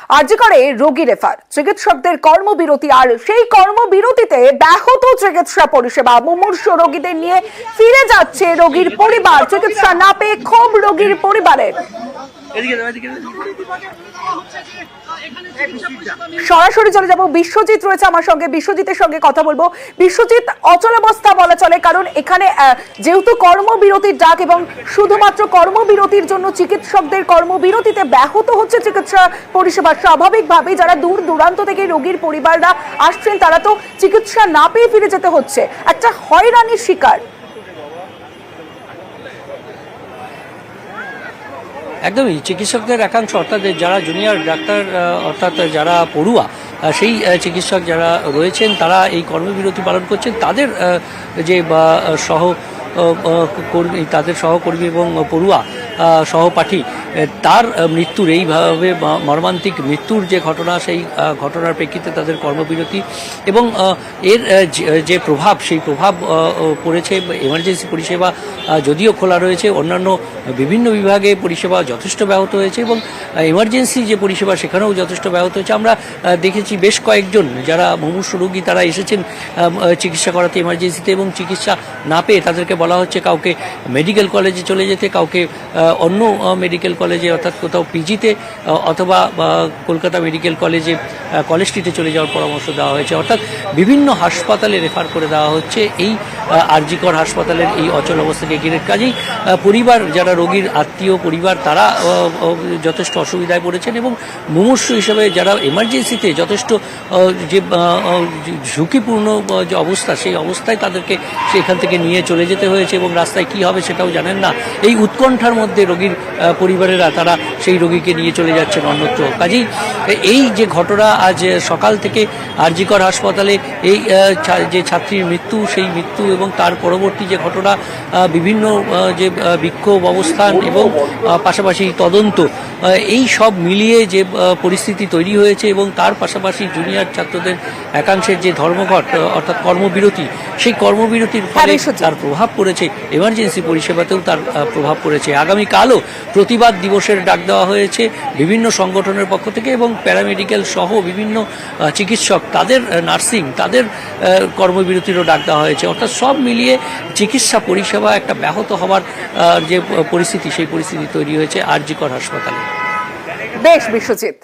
আরজি করে রোগী রেফার, চিকিৎসকদের কর্মবিরতি, আর সেই কর্মবিরতিতে ব্যাহত চিকিৎসা পরিষেবা। মুমূর্ষু রোগীদের নিয়ে ফিরে যাচ্ছে রোগীর পরিবার, চিকিৎসা না পেয়ে ক্ষোভ রোগীর পরিবারের। সরাসরি চলে যাব, বিশ্বজিৎ রয়েছে আমার সঙ্গে, বিশ্বজিতের সঙ্গে কথা বলবো। বিশ্বজিৎ, অচলাবস্থা বলা চলে, কারণ এখানে যেহেতু কর্মবিরতির ডাক এবং শুধুমাত্র কর্মবিরতির জন্য চিকিৎসকদের কর্মবিরতিতে ব্যাহত হচ্ছে চিকিৎসা পরিষেবা। স্বাভাবিকভাবে যারা দূর দূরান্ত থেকে রোগীর পরিবাররা আসছেন তারা তো চিকিৎসা না পেয়ে ফিরে যেতে হচ্ছে, একটা হয়রানির শিকার। একদমই, চিকিৎসকদের একাংশ অর্থাৎ যারা জুনিয়র ডাক্তার অর্থাৎ যারা পড়ুয়া সেই চিকিৎসক যারা রয়েছেন তারা এই কর্মবিরতি পালন করছেন। তাদের যে তাদের সহকর্মী এবং পড়ুয়া সহপাঠী তার মৃত্যুর, এইভাবে মর্মান্তিক মৃত্যুর যে ঘটনা, সেই ঘটনার প্রেক্ষিতে তাদের কর্মবিরতি এবং এর যে প্রভাব, সেই প্রভাব পড়েছে। এমার্জেন্সি পরিষেবা যদিও খোলা রয়েছে, অন্যান্য বিভিন্ন বিভাগে পরিষেবা যথেষ্ট ব্যাহত হয়েছে এবং এমার্জেন্সি যে পরিষেবা সেখানেও যথেষ্ট ব্যাহত হয়েছে। আমরা দেখেছি বেশ কয়েকজন যারা মুমূর্ষু রোগী তারা এসেছেন চিকিৎসা করাতে এমার্জেন্সিতে এবং চিকিৎসা না পেয়ে তাদেরকে বলা হচ্ছে কাউকে মেডিকেল কলেজে চলে যেতে, কাউকে অন্য মেডিকেল কলেজে অর্থাৎ কোথাও পিজিতে অথবা কলকাতা মেডিকেল কলেজে কলেজ স্ট্রিটে চলে যাওয়ার পরামর্শ দেওয়া হয়েছে। অর্থাৎ বিভিন্ন হাসপাতালে রেফার করে দেওয়া হচ্ছে এই আরজি কর হাসপাতালের এই অচল অবস্থাকে ঘিরে। কাজেই পরিবার, যারা রোগীর আত্মীয় পরিবার, তারা যথেষ্ট অসুবিধায় পড়েছেন এবং মুমূর্ষু হিসেবে যারা এমার্জেন্সিতে যথেষ্ট যে ঝুঁকিপূর্ণ যে অবস্থা, সেই অবস্থায় তাদেরকে সেখান থেকে নিয়ে চলে যেতে হয়েছে এবং রাস্তায় কি হবে সেটাও জানেন না। এই উৎকণ্ঠার মধ্যে রোগীর পরিবারেরা তারা সেই রোগীকে নিয়ে চলে যাচ্ছেন অন্যত্র। কাজেই এই যে ঘটনা আজ সকাল থেকে আরজি কর হাসপাতালে এই যে ছাত্রীর মৃত্যু, সেই মৃত্যু এবং তার পরবর্তী যে ঘটনা, বিভিন্ন যে বিক্ষোভ অবস্থান এবং পাশাপাশি তদন্ত, এই সব মিলিয়ে যে পরিস্থিতি তৈরি হয়েছে এবং তার পাশাপাশি জুনিয়র ছাত্রদের একাংশের যে ধর্মঘট অর্থাৎ কর্মবিরতি, সেই কর্মবিরতির ফলে তার প্রভাব পড়েছে এমার্জেন্সি পরিষেবাতেও তার প্রভাব পড়েছে। আগামীকালও প্রতিবাদ দিবসের ডাক দেওয়া হয়েছে বিভিন্ন সংগঠনের পক্ষ থেকে এবং প্যারামেডিক্যাল সহ বিভিন্ন চিকিৎসক, তাদের নার্সিং, তাদের কর্মবিরতিরও ডাক দেওয়া হয়েছে। অর্থাৎ সব মিলিয়ে চিকিৎসা পরিষেবা একটা ব্যাহত হওয়ার যে পরিস্থিতি, সেই পরিস্থিতি তৈরি হয়েছে আরজি কর হাসপাতালে। বেশ বিশ্বজিৎ।